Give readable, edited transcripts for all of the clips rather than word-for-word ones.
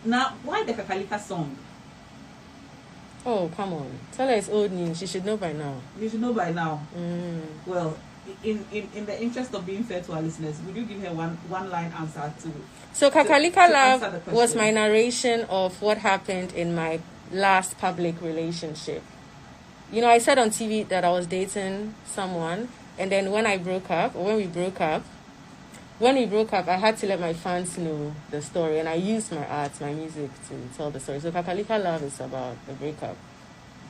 Now, why the Kakalika song? Oh, come on. Tell her it's old news. You should know by now. You should know by now. Well, in the interest of being fair to our listeners, would you give her one line answer to? So Kakalika Love was my narration of what happened in my last public relationship. You know, I said on TV that I was dating someone, and then when we broke up, I had to let my fans know the story, and I used my art, my music to tell the story. So Kakalika Love is about the breakup.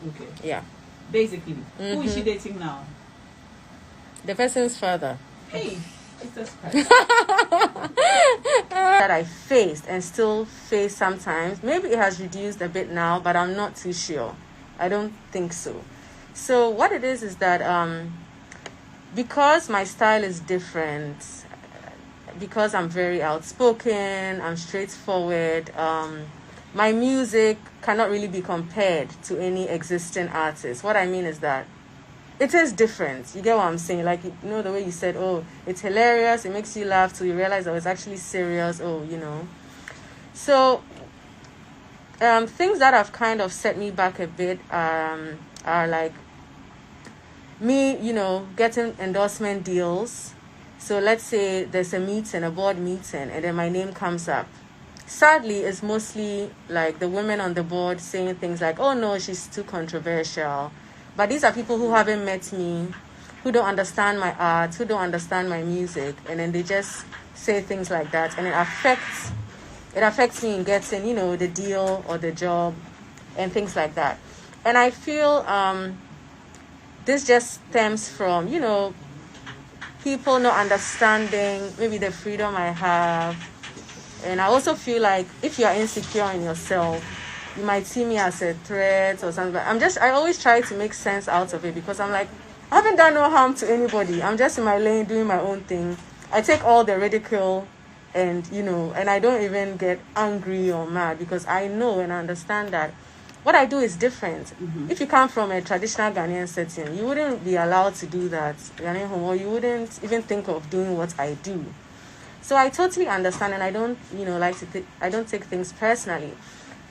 Okay. Yeah. Basically. Who is she dating now? The person's father. Hey, Jesus Christ. That I faced and still face sometimes. Maybe it has reduced a bit now, but I'm not too sure. I don't think so. So what it is that because my style is different, because I'm very outspoken, I'm straightforward, my music cannot really be compared to any existing artist. What I mean is that it is different. You get what I'm saying? Like, you know, the way you said, oh, it's hilarious, it makes you laugh till you realize that it's actually serious, So, things that have kind of set me back a bit are like me, getting endorsement deals. So let's say there's a board meeting, and then my name comes up. Sadly, it's mostly like the women on the board saying things like, oh no, she's too controversial. But these are people who haven't met me, who don't understand my art, who don't understand my music, and then they just say things like that, and it affects me in getting, the deal or the job and things like that. And I feel this just stems from, people not understanding maybe the freedom I have. And I also feel like if you are insecure in yourself, you might see me as a threat or something. But I always try to make sense out of it, because I'm like, I haven't done no harm to anybody. I'm just in my lane doing my own thing. I take all the ridicule and I don't even get angry or mad, because I know and I understand that what I do is different. Mm-hmm. If you come from a traditional Ghanaian setting, you wouldn't be allowed to do that. Or you wouldn't even think of doing what I do. So I totally understand, and I don't, I don't take things personally.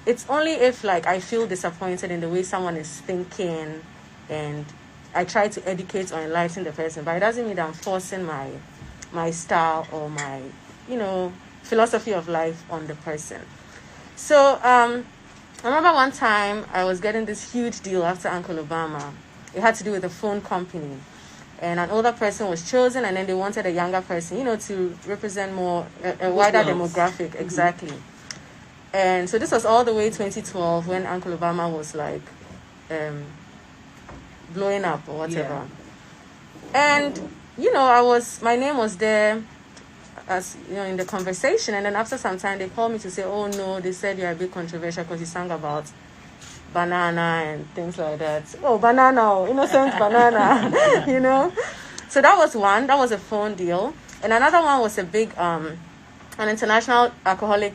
It's only if I feel disappointed in the way someone is thinking, and I try to educate or enlighten the person. But it doesn't mean that I'm forcing my style or my, philosophy of life on the person. So I remember one time I was getting this huge deal after Uncle Obama. It had to do with a phone company. And an older person was chosen, and then they wanted a younger person, to represent more, a wider demographic. Mm-hmm. Exactly. And so this was all the way 2012 when Uncle Obama was blowing up or whatever. Yeah. And, my name was there as, in the conversation. And then after some time, they called me to say, oh no, they said you're a bit controversial because you sang about banana and things like that. Oh, banana, innocent banana, So that was one. That was a phone deal. And another one was a big, an international alcoholic,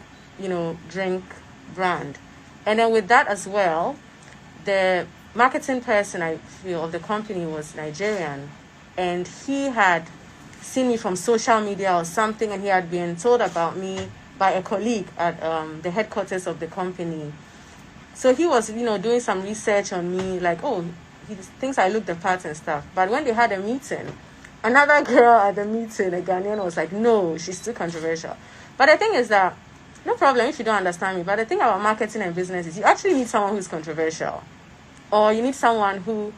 drink brand. And then with that as well, the marketing person, I feel, of the company was Nigerian. And he had seen me from social media or something, and he had been told about me by a colleague at the headquarters of the company. So he was, doing some research on me, like, oh, he thinks I look the part and stuff. But when they had a meeting, another girl at the meeting, a Ghanaian, was like, no, she's too controversial. But the thing is that, no problem if you don't understand me, but the thing about marketing and business is you actually need someone who's controversial. Or you need someone who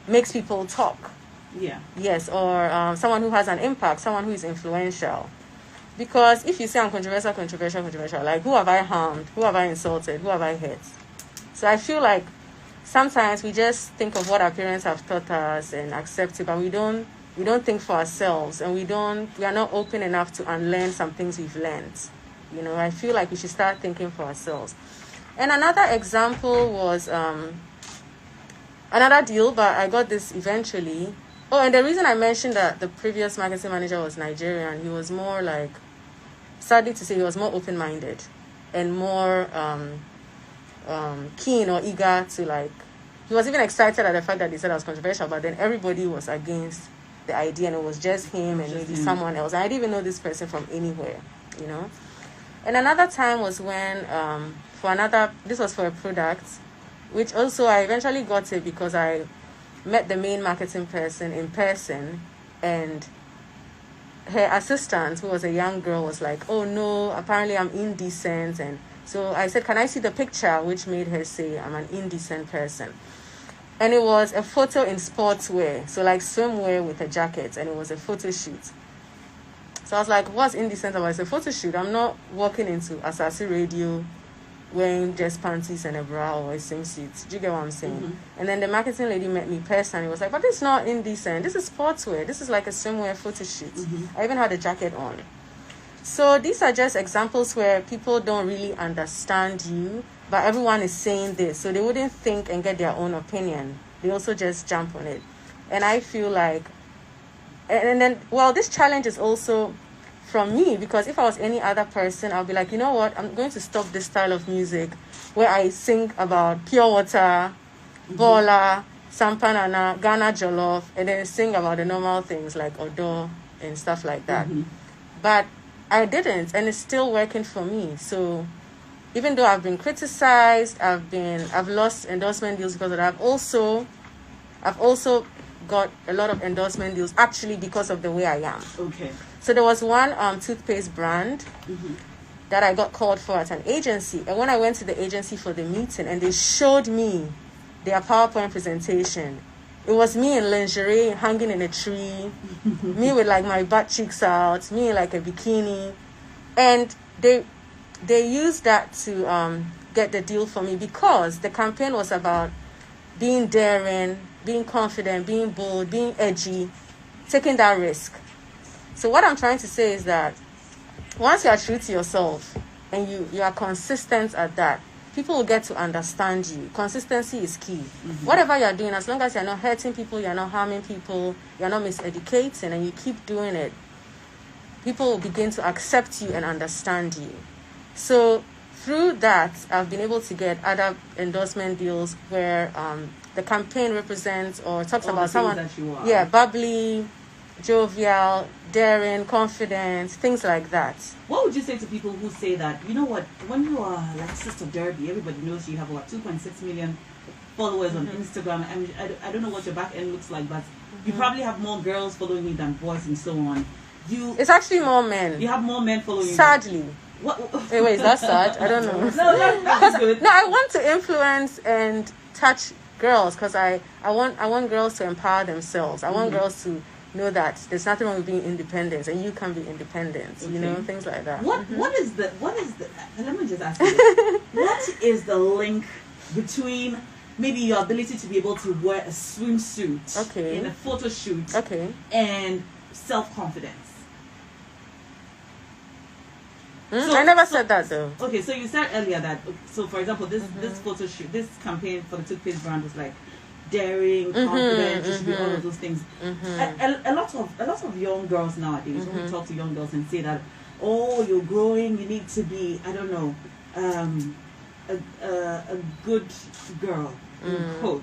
makes people talk. Yeah. Yes, or someone who has an impact, someone who is influential. Because if you say I'm controversial, like, who have I harmed? Who have I insulted? Who have I hurt? So I feel like sometimes we just think of what our parents have taught us and accept it, but we don't think for ourselves, and we are not open enough to unlearn some things we've learned. I feel like we should start thinking for ourselves. And another example was another deal, but I got this eventually. Oh, and the reason I mentioned that the previous marketing manager was Nigerian, he was more like, sadly to say, he was more open-minded and more keen or eager to he was even excited at the fact that they said I was controversial, but then everybody was against the idea, and it was just him and maybe someone else. I didn't even know this person from anywhere, And another time was when this was for a product, which also I eventually got it because I met the main marketing person in person, and her assistant, who was a young girl, was like, oh no, apparently I'm indecent. And so I said, can I see the picture? Which made her say I'm an indecent person. And it was a photo in sportswear, so like swimwear with a jacket, and it was a photo shoot. So I was like, what's indecent about it? It's a photo shoot. I'm not walking into Asasi Radio wearing just panties and a bra or a swimsuit. Do you get what I'm saying? Mm-hmm. And then the marketing lady met me personally. Was like, but this is not indecent. This is sportswear. This is like a swimwear photo shoot. Mm-hmm. I even had a jacket on. So these are just examples where people don't really understand you, but everyone is saying this. So they wouldn't think and get their own opinion. They also just jump on it. And I feel like, and then, well, this challenge is also from me, because if I was any other person, I'll be like, you know what, I'm going to stop this style of music where I sing about pure water, bola, sampanana, Ghana jollof, and then sing about the normal things like odo and stuff like that. Mm-hmm. But I didn't, and it's still working for me. So even though I've been criticized, I've lost endorsement deals because of that. I've also got a lot of endorsement deals actually because of the way I am. Okay. So there was one toothpaste brand Mm-hmm. that I got called for at an agency. And when I went to the agency for the meeting and they showed me their PowerPoint presentation, it was me in lingerie hanging in a tree, me with like my butt cheeks out, me in like a bikini. And they used that to get the deal for me because the campaign was about being daring, being confident, being bold, being edgy, taking that risk. So what I'm trying to say is that once you are true to yourself and you are consistent at that, people will get to understand you. Consistency is key. Mm-hmm. Whatever you're doing, as long as you're not hurting people, you're not harming people, you're not miseducating, and you keep doing it, people will begin to accept you and understand you. So through that, I've been able to get other endorsement deals where the campaign represents or talks All about the things someone, that you are. yeah, bubbly, jovial, daring, confident, things like that. What would you say to people who say that, you know what, when you are like Sister Derby, everybody knows you have about 2.6 million followers on Instagram. I mean, I don't know what your back end looks like, but you probably have more girls following you than boys and so on. It's actually more men. You have more men following you. Sadly. What? Wait, is that sad? I don't know. No, that's good. No, I want to influence and touch girls because I want girls to empower themselves. I want girls to know that there's nothing wrong with being independent and you can be independent. Okay. You know, things like that. What is the let me just ask you, what is the link between maybe your ability to be able to wear a swimsuit in a photo shoot and self-confidence? So, I never said that though. Okay, so you said earlier that, so for example, this photo shoot, this campaign for the toothpaste brand was like daring, confident, just be all of those things. A lot of young girls nowadays, when we talk to young girls and say that, oh, you're growing, you need to be, I don't know, a good girl, quote.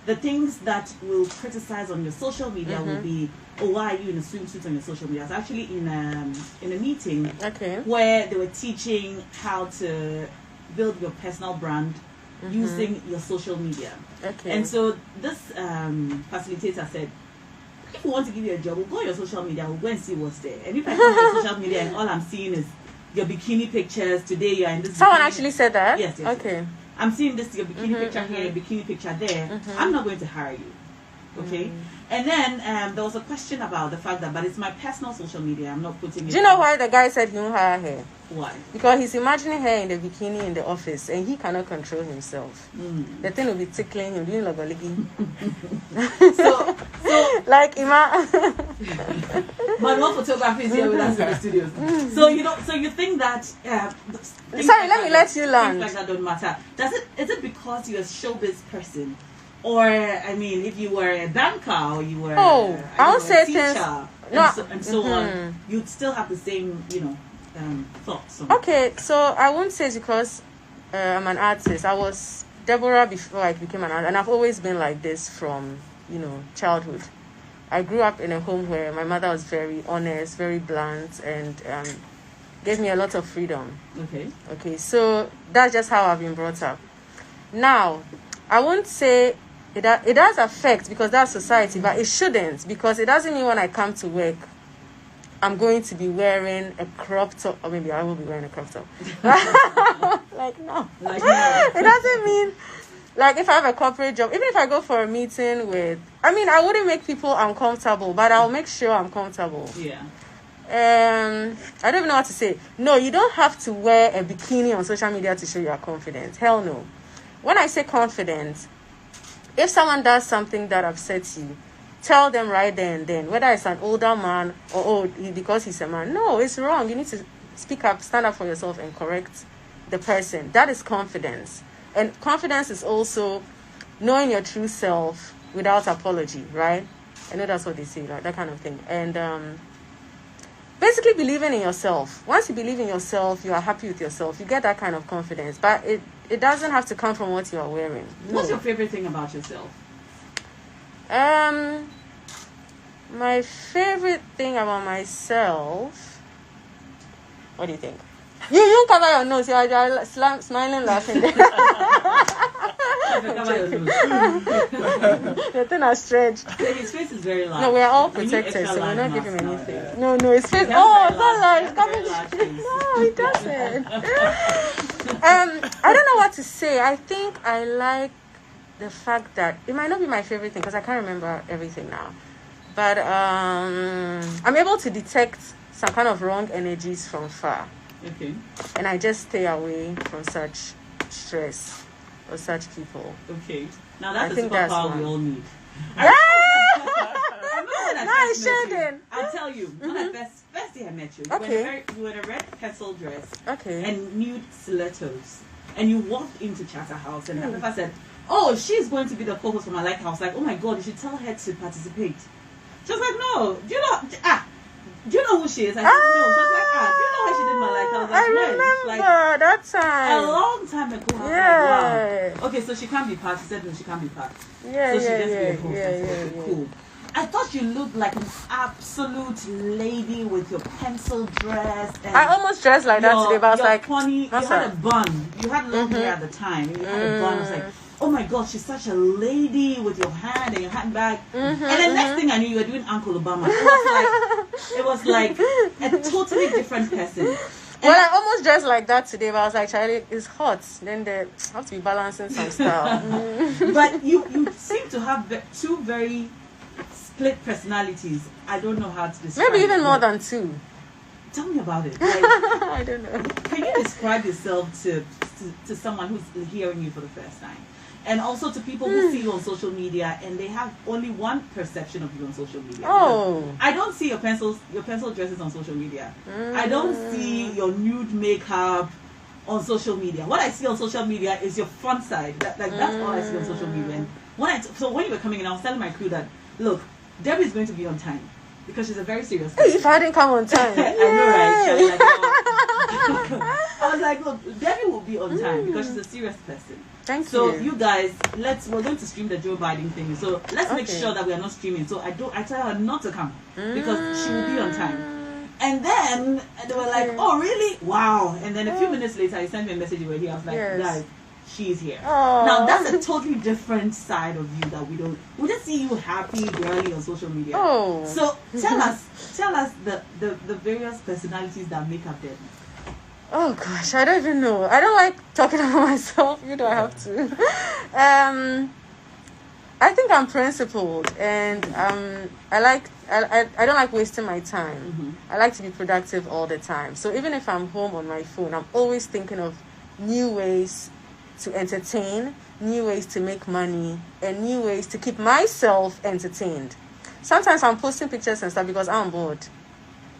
The things that will criticize on your social media will be, oh, why are you in a swimsuit on your social media? I was actually in a meeting where they were teaching how to build your personal brand using your social media. And so this facilitator said, if we want to give you a job, we'll go on your social media, we'll go and see what's there. And if I go on your social media and all I'm seeing is your bikini pictures, today you're in this Someone bikini. actually said that? Yes. Okay. I'm seeing this, your bikini picture here, your bikini picture there. I'm not going to hire you. Okay? And then there was a question about the fact that, but it's my personal social media, I'm not putting it. Do you know why the guy said he won't hire her? Why? Because he's imagining her in the bikini in the office and he cannot control himself. The thing will be tickling him, doing logoligi. so like Ima. Manual photography is here with us in the studios. So you think that sorry, let me let you land. Things like that don't matter. Is it because you're a showbiz person? Or I mean, if you were a banker or you were I won't say things and so on, you'd still have the same, thoughts. Okay, so I won't say it's because I'm an artist. I was Deborah before I became an artist, and I've always been like this from childhood. I grew up in a home where my mother was very honest, very blunt, and gave me a lot of freedom. Okay. So that's just how I've been brought up. Now, I won't say it does affect, because that's society, but it shouldn't, because it doesn't mean when I come to work I'm going to be wearing a crop top, or maybe I will be wearing a crop top. No. It doesn't mean, like, if I have a corporate job, even if I go for a meeting with, I wouldn't make people uncomfortable, but I'll make sure I'm comfortable. Yeah. I don't even know what to say. No, you don't have to wear a bikini on social media to show you are confident. Hell no. When I say confident, if someone does something that upsets you, tell them right there and then, whether it's an older man or because he's a man. No, it's wrong. You need to speak up, stand up for yourself, and correct the person. That is confidence. And confidence is also knowing your true self without apology, right? I know that's what they say, like that kind of thing. And basically believing in yourself. Once you believe in yourself, you are happy with yourself, you get that kind of confidence. But it doesn't have to come from what you are wearing. What's your favorite thing about yourself? My favorite thing about myself. What do you think? You cover your nose. You are smiling, laughing. The thing has stretched. His face is very large. No, we are all protected, so we're not giving him anything. No, his face. Oh, it's not large. No, it doesn't. I don't know what to say. I think I like the fact that it might not be my favorite thing because I can't remember everything now, but I'm able to detect some kind of wrong energies from far. Okay. And I just stay away from such stress or such people. Okay. Now that's a superpower we all need. I shouldn't. I'll tell you. When I first day I met you, you were in a red pencil dress and nude stilettos, and you walked into Chatterhouse, and Papa said, "Oh, she's going to be the co-host for my life." I was like, "Oh my God, you should tell her to participate." She was like, "No, do you know who she is?" I said, "No." She was like, "Do you know why she did my life?" I was like, remember that time. A long time ago. I was like, wow. Okay, so she can't be part. She said, "No, she can't be part." So she just be a host. Okay, cool. I thought you looked like an absolute lady with your pencil dress. And I almost dressed like that today, but I was like, funny. You had a bun. You had long hair at the time. You had a bun. I was like, oh my God, she's such a lady with your hand and your handbag. And the next thing I knew, you were doing Uncle Obama. It was like a totally different person. Well, I almost dressed like that today, but I was like, Charlie, it's hot. Then I have to be balancing some style. But you seem to have two very split personalities. I don't know how to describe. Maybe even more than two. Tell me about it. I don't know. Can you describe yourself to someone who's hearing you for the first time? And also to people who see you on social media and they have only one perception of you on social media. Oh. I don't see your pencil dresses on social media. I don't see your nude makeup on social media. What I see on social media is your front side. That's all I see on social media. And when you were coming in, I was telling my crew that, look, Debbie's going to be on time because she's a very serious person. Hey, if I didn't come on time. I know, right? I was like, look, Debbie will be on time because she's a serious person. Thank you. So you guys, we're going to stream the Joe Biden thing. So let's make sure that we are not streaming. So I tell her not to come because she will be on time. And then they were like, oh really? Wow. And then a few minutes later, he sent me a message. You were here. I was like, guys, she's here. Aww. Now that's a totally different side of you that we just see you happy, girly on social media. Oh. So tell us the various personalities that make up Debbie. Oh gosh, I don't even know. I don't like talking about myself. You know, I have to. I think I'm principled, and I don't like wasting my time. I like to be productive all the time. So even if I'm home on my phone, I'm always thinking of new ways to entertain, new ways to make money, and new ways to keep myself entertained. Sometimes I'm posting pictures and stuff because I'm bored.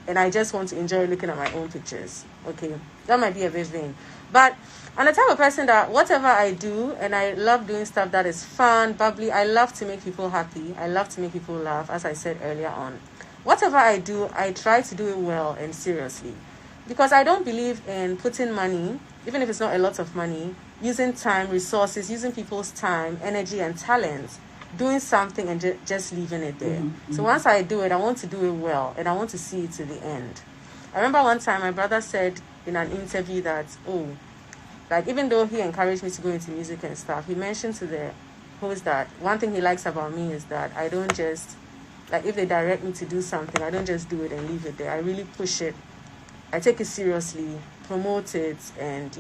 And I just want to enjoy looking at my own pictures. Okay, that might be a bit vain. But I'm the type of person that whatever I do, and I love doing stuff that is fun, bubbly. I love to make people happy. I love to make people laugh, as I said earlier on. Whatever I do, I try to do it well and seriously. Because I don't believe in putting money, even if it's not a lot of money, using time, resources, using people's time, energy, and talent, doing something and just leaving it there. So once I do it, I want to do it well, and I want to see it to the end. I remember one time my brother said in an interview that, like, even though he encouraged me to go into music and stuff, he mentioned to the host that one thing he likes about me is that I don't just, like, if they direct me to do something, I don't just do it and leave it there. I really push it. I take it seriously, promote it, and,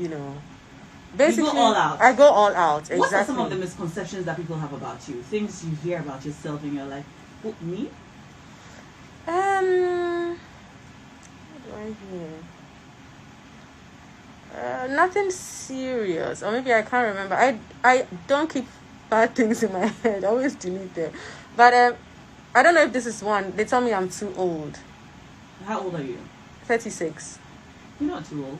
basically, you go all out. I go all out. Exactly. What are some of the misconceptions that people have about you? Things you hear about yourself and you're like, who, me? What do I hear? Nothing serious, or maybe I can't remember. I don't keep bad things in my head. I always delete them. But I don't know if this is one. They tell me I'm too old. How old are you? 36. You're not too old.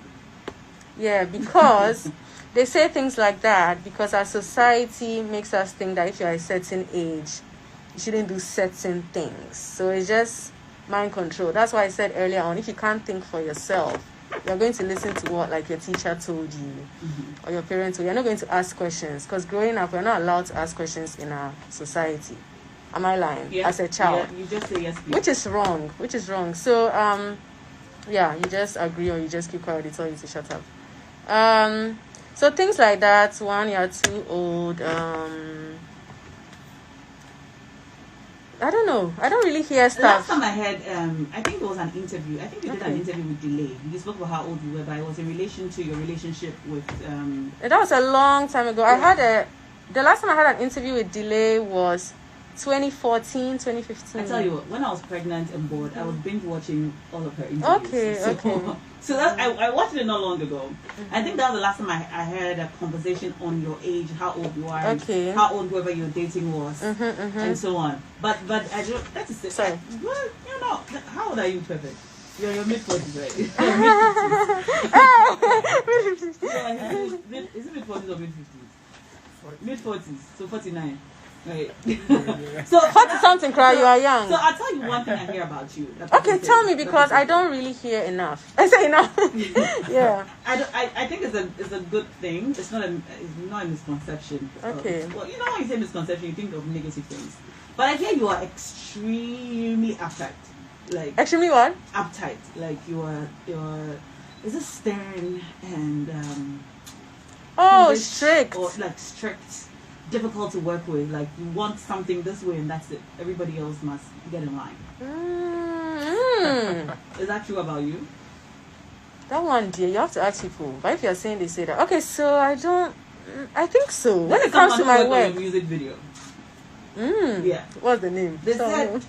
Yeah, because they say things like that because our society makes us think that if you're a certain age, you shouldn't do certain things. So it's just mind control. That's why I said earlier on, if you can't think for yourself, you're going to listen to what, like, your teacher told you or your parents told you. You're not going to ask questions because growing up, we're not allowed to ask questions in our society. Am I lying? Yeah. As a child. Yeah, you just say yes, please. Which is wrong. So, yeah, you just agree or you just keep quiet. They tell you to shut up. So things like that. One, you're too old. I don't know. I don't really hear stuff. Last time I heard, I think there was an interview. I think you did an interview with Delay. You spoke about how old you were, but it was in relation to your relationship with. That was a long time ago. Yeah. The last time I had an interview with Delay was 2014, 2015. I tell you what, when I was pregnant and bored, I was binge watching all of her interviews. Okay. So that I watched it not long ago. I think that was the last time I heard a conversation on your age, how old you are, how old whoever you're dating was, and so on. But I don't. That is it. Sorry. Well, how old are you, Perfect? You're mid-40s, right? Is it mid-40s or mid-50s? Mid-40s, so 49. Right. So 40 something, cry. You are young. So I'll tell you one thing I hear about you. Okay, tell me because I don't really hear enough. I say enough. Yeah. I think it's a good thing. It's not a misconception. Okay. Well, when you say misconception, you think of negative things. But I hear you are extremely uptight. Like extremely what? Uptight. Like you're is it stern and strict. Or like strict. Difficult to work with, like you want something this way and that's it. Everybody else must get in line. Is that true about you? That one, dear, you have to ask people. But if you're saying they say that, okay, so I think so. When it comes to my work, music video. Yeah. What's the name? They said,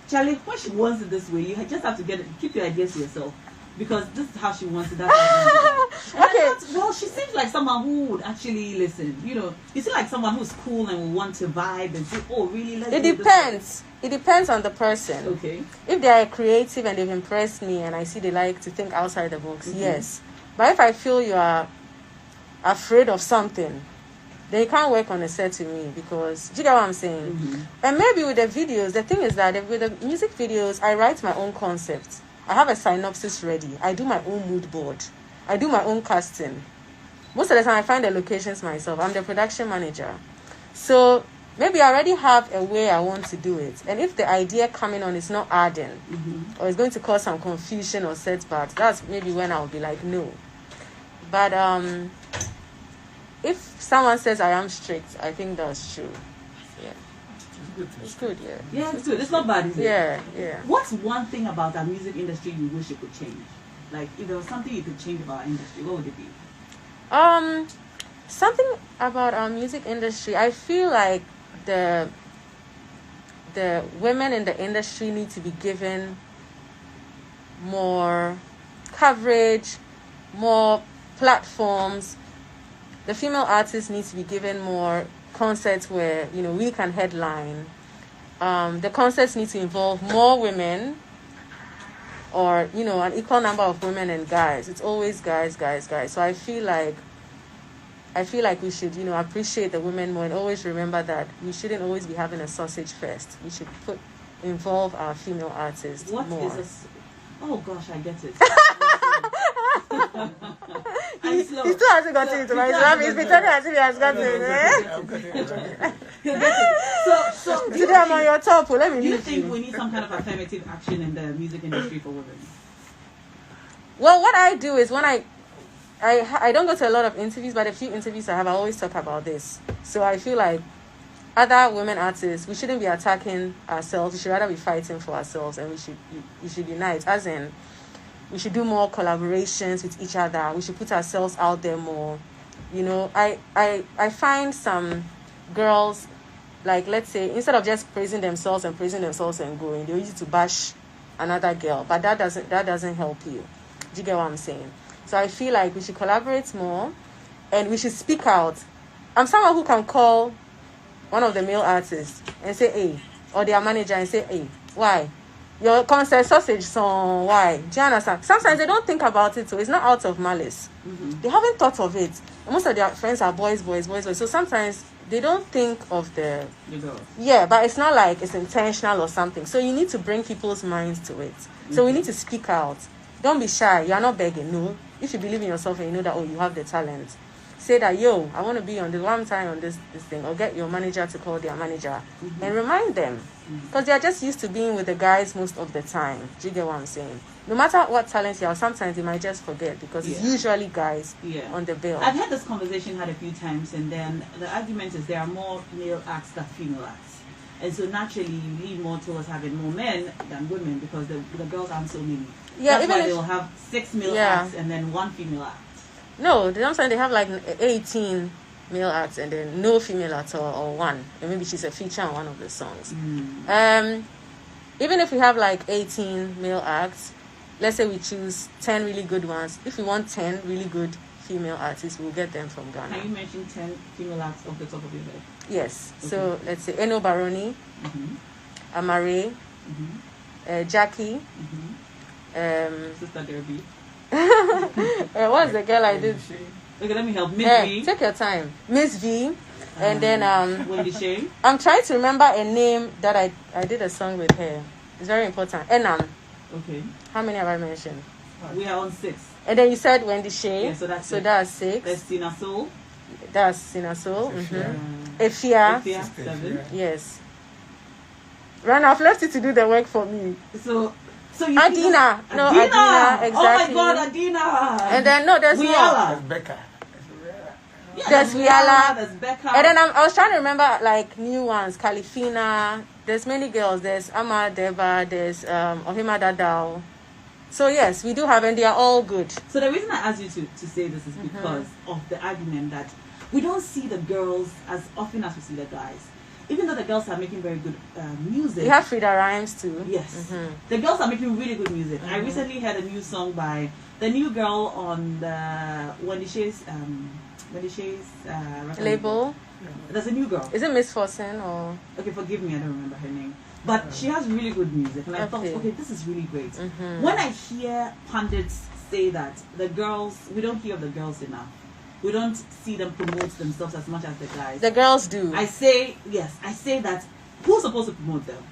Charlie, when she wants it this way, you just have to keep your ideas to yourself. Because this is how she wants it. That's how okay. Well, she seems like someone who would actually listen. You seem like someone who's cool and will want to vibe and say, "Oh, really?" It depends. It depends on the person. Okay. If they are creative and they've impressed me, and I see they like to think outside the box, yes. But if I feel you are afraid of something, then you can't work on a set with me because do you get what I'm saying? And maybe with the videos, the thing is that with the music videos, I write my own concept. I have a synopsis ready. I do my own mood board. I do my own casting. Most of the time, I find the locations myself. I'm the production manager. So maybe I already have a way I want to do it. And if the idea coming on is not adding or it's going to cause some confusion or setbacks, that's maybe when I'll be like, no. But if someone says I am strict, I think that's true. Yeah. It's good, yeah. Yeah, it's good. It's not bad, is it? Yeah. What's one thing about our music industry you wish it could change? Like, if there was something you could change about our industry, what would it be? Something about our music industry. I feel like the women in the industry need to be given more coverage, more platforms. The female artists need to be given more concerts where we can headline. The concerts need to involve more women or an equal number of women and guys. It's always guys. So I feel like we should appreciate the women more and always remember that we shouldn't always be having a sausage fest. We should involve our female artists more. Oh gosh, I get it. He still hasn't got it, right? He's been talking as if he has got it. So today I'm on your top. Let me. Do you think we need some kind of affirmative action in the music industry for women? Well, what I do is when I don't go to a lot of interviews, but a few interviews I have, I always talk about this. So I feel like other women artists, we shouldn't be attacking ourselves. We should rather be fighting for ourselves, and we should unite. As in, we should do more collaborations with each other. We should put ourselves out there more. You know, I find some girls, like, let's say, instead of just praising themselves and going, they use it to bash another girl, but that doesn't help you. Do you get what I'm saying? So I feel like we should collaborate more, and we should speak out. I'm someone who can call one of the male artists and say, hey, or their manager and say, hey, why? Your concert sausage song, why? Do you understand? Sometimes they don't think about it, so it's not out of malice. Mm-hmm. They haven't thought of it. Most of their friends are boys. So sometimes they don't think of the girls. Yeah, but it's not like it's intentional or something. So you need to bring people's minds to it. Mm-hmm. So we need to speak out. Don't be shy. You are not begging. No. If you believe in yourself and you know that, oh, you have the talent, say that, yo, I want to be on this one time on this thing, or get your manager to call their manager. Mm-hmm. And remind them, because they are just used to being with the guys most of the time. Do you get what I'm saying? No matter what talent you have, sometimes they might just forget, because it's usually guys on the bill. I've had this conversation a few times, and then the argument is there are more male acts than female acts, and so naturally you lean more towards having more men than women, because the girls aren't so many. Yeah, that's why they'll have 6 male acts and then 1 female act. No, sometimes they have like 18 male acts and then no female at all, or 1, and maybe she's a feature on one of the songs. Even if we have like 18 male acts, let's say we choose 10 really good ones. If we want 10 really good female artists, we'll get them from Ghana. Can you mention 10 female acts off the top of your head? Yes. Okay. So let's say Eno Baroni, Amare, Jackie, Sister Derby. What's the girl I did? Okay, let me help. Miss V. Take your time. Miss V. And then Wendy Shay. I'm trying to remember a name that I did a song with her. It's very important. Enam. Okay. How many have I mentioned? We are on 6. And then you said Wendy Shay. Yeah, so that's 6. That's Sina Soul. That's Sina Soul. Efia. 7. Yes. Ran, I've left you to do the work for me. So you Adina. No, Adina. Exactly. Oh my God, Adina. And then there's more. That's Becca. There's Wiala. There's Becca. And then I was trying to remember like new ones. Califina. There's many girls. There's Ama Deba. There's Ohima Dadao. So yes, we do have, and they are all good. So the reason I asked you to say this is because of the argument that we don't see the girls as often as we see the guys. Even though the girls are making very good music. We have Frida Rhymes too. Yes. The girls are making really good music. I recently heard a new song by the new girl on the Wendy Shay's label. There's a new girl. Is it Miss Forsen or? Okay, forgive me, I don't remember her name. But she has really good music. And I thought, okay, this is really great. When I hear pundits say that the girls, we don't hear of the girls enough. We don't see them promote themselves as much as the guys. The girls do. I say that who's supposed to promote them?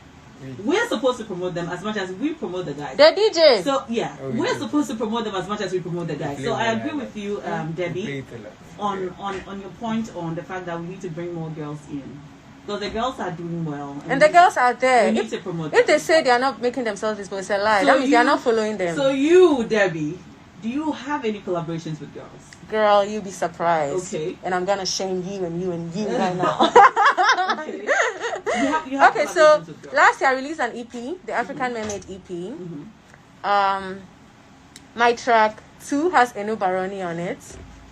We're supposed to promote them as much as we promote the guys. The DJs. So yeah, we're supposed to promote them as much as we promote the guys. So I agree with you, Debbie, on your point on the fact that we need to bring more girls in. Because the girls are doing well. And the girls are there. We need to promote them. If they say they are not making themselves visible, it's a lie. So that means they are not following them. So you, Debbie, do you have any collaborations with girls? Girl, you'll be surprised. Okay. And I'm gonna shame you and you right now. Okay. You have okay, so last year I released an EP, the African Mermaid EP. My track 2 has Eno Baroni on it.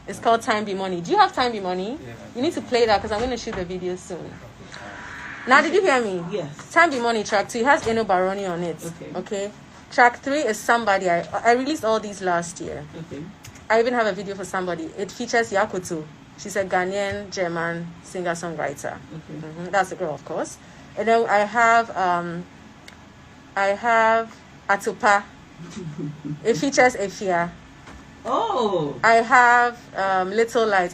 It's called Time Be Money. Do you have Time Be Money? Yeah, you need to play that because I'm going to shoot the video soon. Now, did you hear me? Yes. Time Be Money track 2 has Eno Baroni on it. Okay. Track 3 is Somebody. I released all these last year. Okay. I even have a video for Somebody. It features Yakutu. She's a Ghanaian German singer-songwriter. Okay. That's a girl, of course. And then I have Atupa. It features Efia. Oh. I have Little Light.